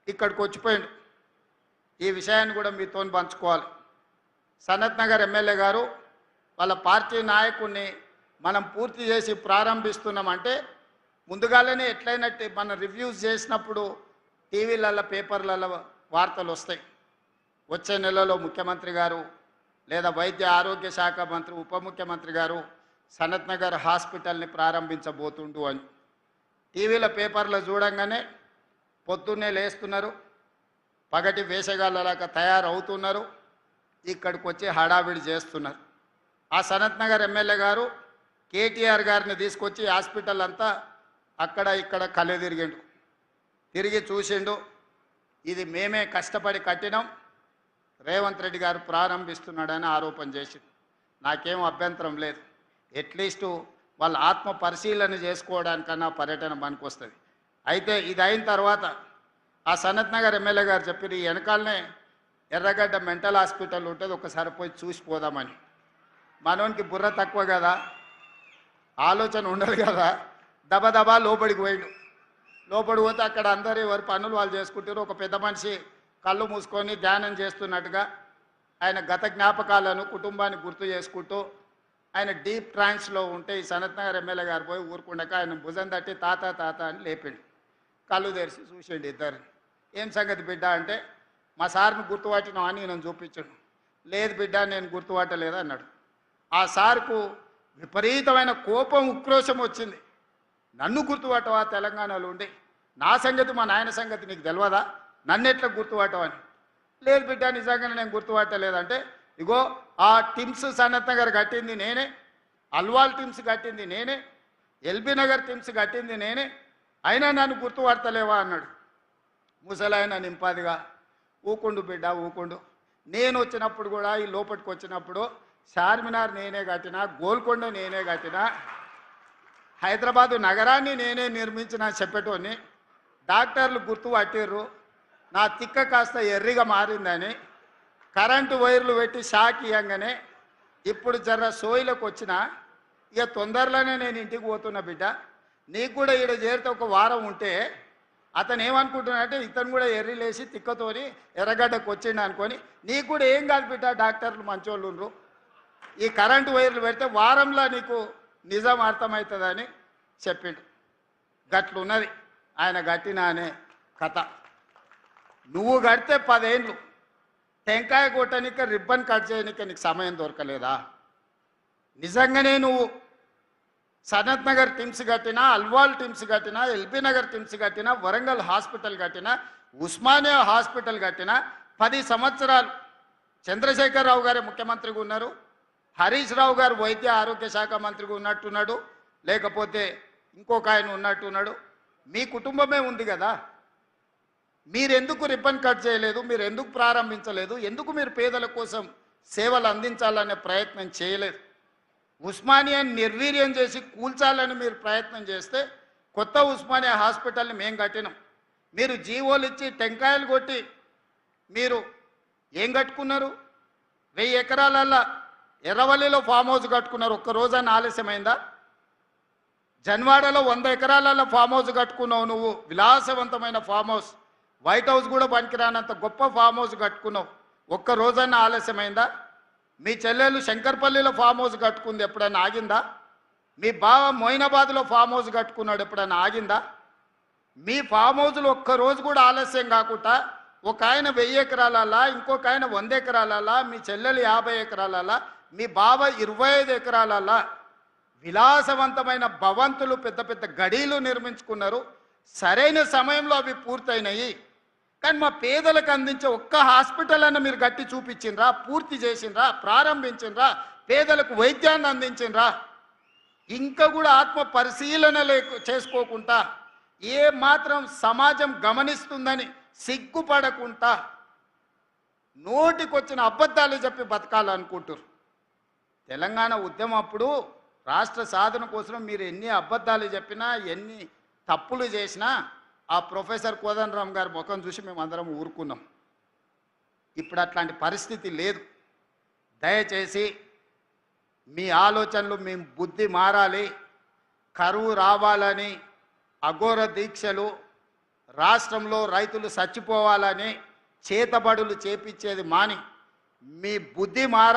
ఇక్కడికి వచ్చిపోయిండు. ఈ విషయాన్ని కూడా మీతో పంచుకోవాలి. సనత్ నగర్ ఎమ్మెల్యే గారు వాళ్ళ పార్టీ నాయకుడిని మనం పూర్తి చేసి ప్రారంభిస్తున్నామంటే ముందుగానే ఎట్లయినా మనం రివ్యూస్ చేసినప్పుడు టీవీలలో పేపర్లలో వార్తలు వస్తాయి. వచ్చే నెలలో ముఖ్యమంత్రి గారు లేదా వైద్య ఆరోగ్య శాఖ మంత్రి ఉప ముఖ్యమంత్రి గారు సనత్ నగర్ హాస్పిటల్ని ప్రారంభించబోతుండు అని టీవీల పేపర్లో చూడంగానే పొద్దున్నే లేస్తున్నారు, పగటి వేషగాళ్ళలాగా తయారవుతున్నారు, ఇక్కడికి వచ్చి హడావిడి చేస్తున్నారు. ఆ సనత్ నగర్ ఎమ్మెల్యే గారు కేటీఆర్ గారిని తీసుకొచ్చి హాస్పిటల్ అంతా అక్కడ ఇక్కడ కళ్ళు తిరిగిండు. తిరిగి చూసిండు, ఇది మేమే కష్టపడి కట్టినాం, రేవంత్ రెడ్డి గారు ప్రారంభిస్తున్నాడని ఆరోపణ చేసిండు. నాకేం అభ్యంతరం లేదు, అట్లీస్ట్ వాళ్ళ ఆత్మ పరిశీలన చేసుకోవడానికన్నా పర్యటన పనికొస్తుంది. అయితే ఇది అయిన తర్వాత ఆ సనత్ నగర్ ఎమ్మెల్యే గారు చెప్పారు, ఈ వెనకాలనే ఎర్రగడ్డ మెంటల్ హాస్పిటల్ ఉంటుంది, ఒకసారి పోయి చూసిపోదామని. మనోనికి బుర్ర తక్కువ కదా, ఆలోచన ఉండదు కదా, దబదబా లోపలికి పోయిండు. లోపలికి పోతే అక్కడ అందరూ ఎవరి పనులు వాళ్ళు చేసుకుంటారు. ఒక పెద్ద మనిషి కళ్ళు మూసుకొని ధ్యానం చేస్తున్నట్టుగా ఆయన గత జ్ఞాపకాలను కుటుంబాన్ని గుర్తు చేసుకుంటూ ఆయన డీప్ ట్రాన్స్లో ఉంటే ఈ సనత్ నగర్ ఎమ్మెల్యే గారు పోయి ఊరుకుండక ఆయన భుజం తట్టి తాత తాత అని లేపిండు. కళ్ళు తెరిచి చూసిండు ఇద్దరు. ఏం సంగతి బిడ్డ అంటే, మా సార్ని గుర్తుపట్టినావు అని నేను చూపించాడు. లేదు బిడ్డ నేను గుర్తుపట్టలేదు అన్నాడు. ఆ సార్కు విపరీతమైన కోపం ఉక్రోషం వచ్చింది. నన్ను గుర్తుపట్టవా తెలంగాణలో ఉండి, నా సంగతి మా నాయన సంగతి నీకు తెలియదా, నన్ను ఎట్లా గుర్తుపట్టవని. లేదు బిడ్డ నిజంగానే నేను గుర్తుపట్టలేదంటే, ఇగో ఆ టిమ్స్ సనత్ నగర్ కట్టింది నేనే, అల్వాల్ టిమ్స్ కట్టింది నేనే, ఎల్బీ నగర్ టిమ్స్ కట్టింది నేనే, అయినా నన్ను గుర్తుపడతలేవా అన్నాడు. ముసలాయన నింపాదిగా, ఊకుండు బిడ్డ ఊకుండు, నేను వచ్చినప్పుడు కూడా ఈ లోపలికి వచ్చినప్పుడు చార్మినార్ నేనే కట్టినా, గోల్కొండ నేనే కట్టినా, హైదరాబాదు నగరాన్ని నేనే నిర్మించిన చెప్పేటోని, డాక్టర్లు గుర్తు పట్టిర్రు, నా తిక్క కాస్త ఎర్రిగా మారిందని కరెంటు వైర్లు పెట్టి షాక్ ఇవ్వగానే ఇప్పుడు జర్ర సోయిలకు వచ్చిన, ఇక తొందరలోనే నేను ఇంటికి పోతున్నా బిడ్డ, నీకు కూడా ఈడ చేరితే ఒక వారం ఉంటే అతను ఏమనుకుంటున్నాడంటే ఇతను కూడా ఎర్రిలేసి తిక్కతోని ఎర్రగడ్డకు వచ్చిండు అనుకొని, నీకు కూడా ఏం కాదు బిడ్డ, డాక్టర్లు మంచోళ్ళు ఉండ్రు, ఈ కరెంటు వైర్లు పెడితే వారంలో నీకు నిజం అర్థమవుతుందని చెప్పిండు. గట్లున్నది ఆయన గట్టిన అనే కథ. నువ్వు కడితే 10 ఏళ్ళు టెంకాయ కొట్టనిక రిబ్బన్ కట్ చేయనిక నీకు సమయం దొరకలేదా? నిజంగానే నువ్వు సనత్ నగర్ టిమ్స్ కట్టినా, అల్వాల్ టిమ్స్ కట్టినా, ఎల్బీ నగర్ టిమ్స్ కట్టినా, వరంగల్ హాస్పిటల్ కట్టినా, ఉస్మానియా హాస్పిటల్ కట్టినా 10 సంవత్సరాలు చంద్రశేఖర్ రావు గారే ముఖ్యమంత్రిగా ఉన్నారు, హరీష్ రావు గారు వైద్య ఆరోగ్య శాఖ మంత్రిగా ఉన్నట్టున్నాడు, లేకపోతే ఇంకొక ఆయన ఉన్నట్టున్నాడు, మీ కుటుంబమే ఉంది కదా, మీరెందుకు రిబ్బన్ కట్ చేయలేదు, మీరు ఎందుకు ప్రారంభించలేదు, ఎందుకు మీరు పేదల కోసం సేవలు అందించాలనే ప్రయత్నం చేయలేదు? ఉస్మానియాని నిర్వీర్యం చేసి కూల్చాలని మీరు ప్రయత్నం చేస్తే కొత్త ఉస్మానియా హాస్పిటల్ని మేము కట్టినాం. మీరు జీవోలు ఇచ్చి టెంకాయలు కొట్టి మీరు ఏం కట్టుకున్నారు? 1000 ఎకరాలల్లో ఎర్రవల్లిలో ఫామ్ హౌస్ కట్టుకున్నారు, ఒక్క రోజైనా ఆలస్యమైందా? జన్వాడలో 100 ఎకరాలలో ఫామ్ హౌస్ కట్టుకున్నావు నువ్వు, విలాసవంతమైన ఫామ్ హౌస్, వైట్ హౌస్ కూడా పనికిరానంత గొప్ప ఫామ్ హౌస్ కట్టుకున్నావు, ఒక్క రోజైనా ఆలస్యమైందా? మీ చెల్లెలు శంకర్పల్లిలో ఫామ్ హౌస్ కట్టుకుంది, ఎప్పుడైనా ఆగిందా? మీ బావ మొయినాబాద్లో ఫామ్ హౌస్ కట్టుకున్నాడు, ఎప్పుడైనా ఆగిందా? మీ ఫామ్ హౌస్లో ఒక్కరోజు కూడా ఆలస్యం కాకుండా ఒక ఆయన 1000 ఎకరాలలా, ఇంకొక ఆయన 100 ఎకరాలలా, మీ చెల్లెలు 50 ఎకరాలలా, మీ బావ 25 ఎకరాలలా విలాసవంతమైన భవంతులు, పెద్ద పెద్ద గడీలు నిర్మించుకున్నారు. సరైన సమయంలో అవి పూర్తయినాయి. కానీ మా పేదలకు అందించే ఒక్క హాస్పిటల్ అన్న మీరు గట్టి చూపించిండ్రా, పూర్తి చేసిండ్రా, ప్రారంభించిండ్రా, పేదలకు వైద్యాన్ని అందించిండ్రా? ఇంకా కూడా ఆత్మ పరిశీలన చేసుకోకుండా ఏ మాత్రం సమాజం గమనిస్తుందని సిగ్గుపడకుండా నోటికొచ్చిన అబద్ధాలు చెప్పి బతకాలనుకుంటారు. తెలంగాణ ఉద్యమం అప్పుడు రాష్ట్ర సాధన కోసం మీరు ఎన్ని అబద్ధాలు చెప్పినా, ఎన్ని తప్పులు చేసినా ఆ ప్రొఫెసర్ కోదండరామ్ గారి ముఖం చూసి మేము అందరం ఊరుకున్నాం. ఇప్పుడు అట్లాంటి పరిస్థితి లేదు. దయచేసి మీ ఆలోచనలు, మీ బుద్ధి మారాలి. కరువు రావాలని అఘోర దీక్షలు, రాష్ట్రంలో రైతులు చచ్చిపోవాలని చేతబడులు చేపించేది మాని మీ బుద్ధి మార